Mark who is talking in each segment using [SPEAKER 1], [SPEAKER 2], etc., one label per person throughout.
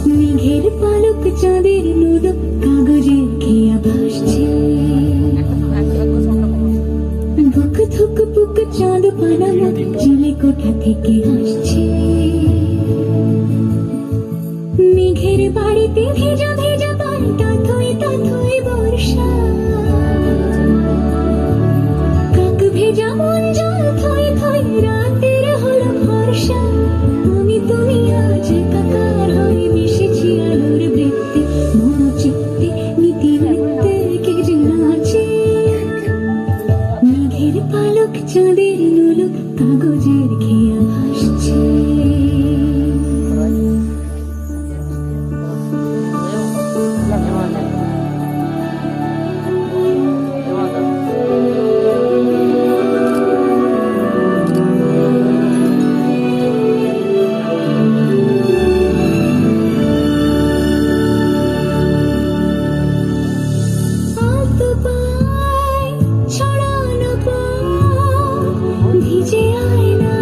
[SPEAKER 1] মেঘের পালক চাঁদের নোলক কাগজের খেয়া ভাসছে। বুক থুক বুক চাঁদ পানামা চিলে কোঠা থেকে আসছে। মেঘের বাড়িতে ভেজা ভেজা পান তাথই তাথই বর্ষা। কাক ভেজা মন জল থই থই রাতের হলো ভরসা। আমি তুমি আজ একাকার হয়ে মিশেছি আলোর বৃত্তে মন চিত্তে নীতি বৃত্তে কে যেন আছে। মেঘের পালক চাঁদের নোলক কাগজের খেয়া ভাসছে। ভিজে আয়না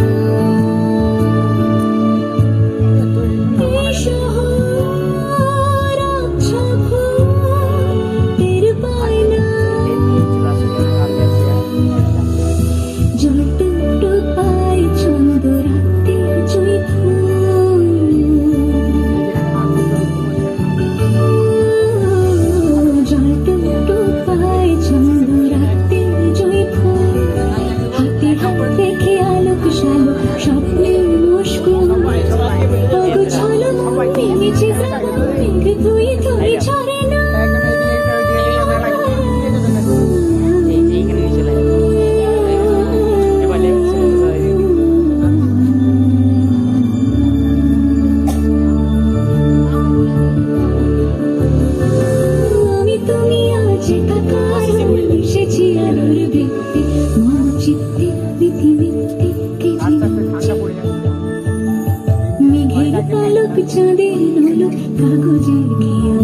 [SPEAKER 1] এই শহর আচ্ছা ভোর পায় না। জল টুকটো পায় ছন্দ রাতের জয় ফুল। জল টুকটো পায় ছন্দ রাতের জয় ফুল। হাতে হাত রেখে আলোক শালো স্বপ্নের মুশকুল। অগোছালো ভেঙেছে মেঘ ধুয়ে ধুয়ে ছড়ে না। আমি তুমি আজ একাকার হয়ে মিশেছি আলোর বৃত্তে মন চিত্তে নীতি বৃত্তে কে যেন আছে। মেঘের পালক চাঁদের নোলক কাগজের খেয়া